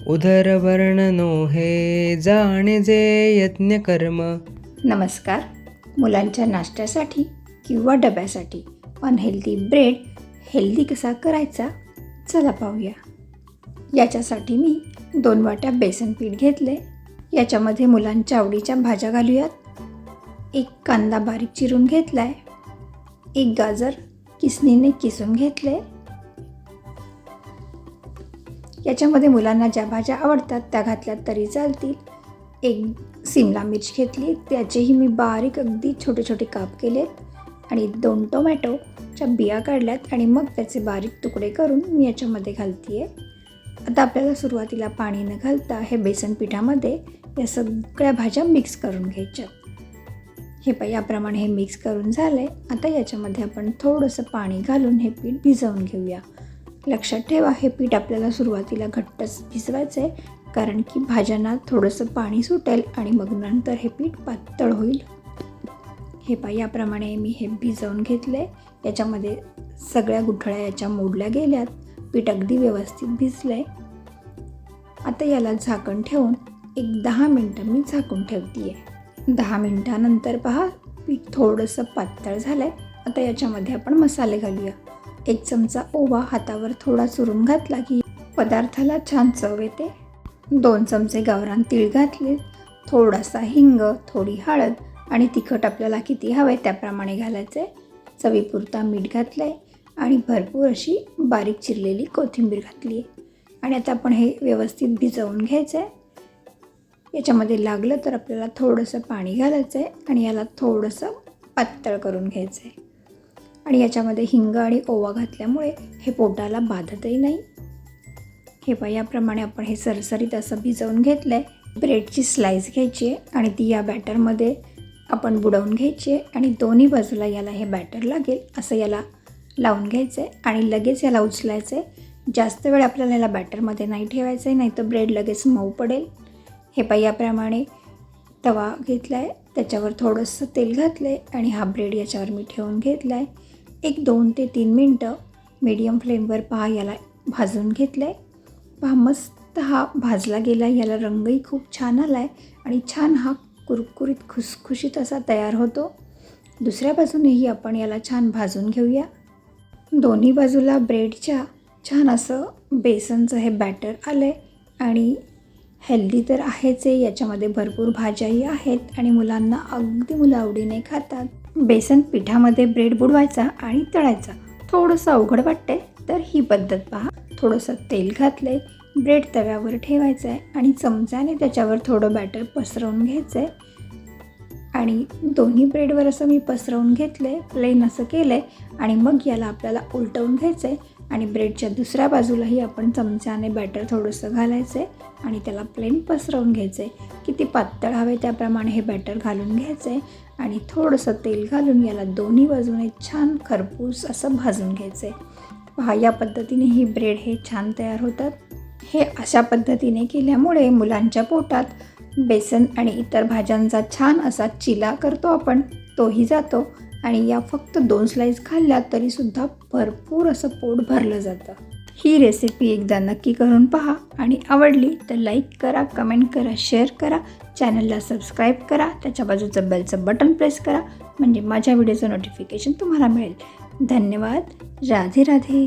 उदरवर्णनो हे जाणे जे यज्ञ कर्म. नमस्कार. मुलांच्या नाश्त्यासाठी किंवा डब्यासाठी अनहेल्दी ब्रेड हेल्दी कसा करायचा चला पाहूया. याच्यासाठी मी 2 वाट्या बेसन पीठ घेतले. याच्यामध्ये मुलांच्या आवडीच्या भाज्या घालूयात. 1 कांदा बारीक चिरून घेतला आहे. 1 गाजर किसणीने किसून घेतले. याच्यामध्ये मुलांना ज्या भाज्या आवडतात त्या घातल्यात तरी चालतील. 1 सिमला मिर्च घेतली, त्याचेही मी बारीक अगदी छोटे छोटे काप केलेत. आणि 2 टोमॅटोच्या बिया काढल्यात आणि मग त्याचे बारीक तुकडे करून मी याच्यामध्ये घालते आहे. आता आपल्याला सुरुवातीला पाणी न घालता हे बेसन पिठामध्ये या सगळ्या भाज्या मिक्स करून घ्यायच्यात. हे याप्रमाणे हे मिक्स करून झाले. आता याच्यामध्ये आपण थोडंसं पाणी घालून हे पीठ भिजवून घेऊया. लक्षात ठेवा, हे पीठ आपल्याला सुरुवातीला घट्टच भिजवायचं आहे, कारण की भाज्यांना थोडंसं पाणी सुटेल आणि मग नंतर हे पीठ पातळ होईल. याप्रमाणे मी हे भिजवून घेतले. याच्यामध्ये सगळ्या गुठळ्या याच्या मोडल्या गेल्यात. पीठ अगदी व्यवस्थित भिजलं. आता याला झाकण ठेवून 10 मिनटं मी झाकून ठेवते आहे. 10 मिनटानंतर पहा, पीठ थोडंसं पातळ झालं आहे. आता याच्यामध्ये आपण मसाले घालूया. 1 चमचा ओवा हातावर थोडा चुरून घातला की पदार्थाला छान चव येते. 2 चमचे गावरान तीळ घातले. थोडासा हिंग, थोडी हळद आणि तिखट आपल्याला किती हवे त्याप्रमाणे घालायचे. चवीपुरता मीठ घातलं आहे आणि भरपूर अशी बारीक चिरलेली कोथिंबीर घातली आहे. आणि आता आपण हे व्यवस्थित भिजवून घ्यायचं आहे. याच्यामध्ये लागलं तर आपल्याला थोडंसं पाणी घालायचं आहे आणि याला थोडंसं पातळ करून घ्यायचं आहे. आणि याच्यामध्ये हिंग आणि ओवा घातल्यामुळे हे पोटाला बाधतही नाही. याप्रमाणे आपण हे सरसरीत असं भिजवून घेतलं आहे. ब्रेडची स्लाईस घ्यायची आहे आणि ती या बॅटरमध्ये आपण बुडवून घ्यायची आहे आणि दोन्ही बाजूला याला हे बॅटर लागेल असं याला लावून घ्यायचं आहे आणि लगेच याला उचलायचं आहे. जास्त वेळ आपल्याला याला बॅटरमध्ये नाही ठेवायचं आहे, नाही तर ब्रेड लगेच मऊ पडेल. याप्रमाणे तवा घेतला आहे, त्याच्यावर थोडंसं तेल घातलं आहे आणि हा ब्रेड याच्यावर मी ठेवून घेतला आहे. 2 ते 3 मिनटं मीडियम फ्लेमवर पहा याला भाजून घेतलं आहे. पहा मस्त हा भाजला गेला. याला रंगही खूप छान आला आहे आणि छान हा कुरकुरीत खुसखुशीत असा तयार होतो. दुसऱ्या बाजूनेही आपण याला छान भाजून घेऊया. दोन्ही बाजूला ब्रेडच्या छान असं बेसनचं हे बॅटर आलं आहे आणि हेल्दी तर आहेच आहे. याच्यामध्ये भरपूर भाज्याही आहेत आणि मुलांना अगदी मुलं आवडीने खातात. बेसन पिठामध्ये ब्रेड बुडवायचा आणि तळायचा थोडंसं अवघड वाटते, तर ही पद्धत पहा. थोडंसं तेल घातलं, ब्रेड तव्यावर ठेवायचं आहे आणि चमच्याने त्याच्यावर थोडं बॅटर पसरवून घ्यायचं आहे. आणि दोन्ही ब्रेडवर असं मी पसरवून घेतलं आहे, प्लेन असं केलं आहे. आणि मग याला आपल्याला उलटवून घ्यायचं आहे आणि ब्रेडच्या दुसऱ्या बाजूलाही आपण चमच्याने बॅटर थोडंसं घालायचं आहे आणि त्याला प्लेन पसरवून घ्यायचं आहे. किती पातळ हवे त्याप्रमाणे हे बॅटर घालून घ्यायचं आहे आणि थोडंसं तेल घालून याला दोन्ही बाजूने छान खरपूस असं भाजून घ्यायचं आहे. पहा, या पद्धतीने ही ब्रेड हे छान तयार होतात. हे अशा पद्धतीने केल्यामुळे मुलांच्या पोटात बेसन आणि इतर भाज्यांचा छान असा चिला करतो आपण, तोही जातो आणि या फक्त 2 स्लाईस खाल्ल्या तरीसुद्धा भरपूर असं पोट भरलं जातं. ही रेसिपी एकदा नक्की करून पहा आणि आवडली तर लाईक करा, कमेंट करा, शेअर करा, चॅनलला सबस्क्राईब करा, त्याच्या बाजूचं बेलचं बटन प्रेस करा, म्हणजे माझ्या व्हिडिओचं नोटिफिकेशन तुम्हाला मिळेल. धन्यवाद. राधे राधे.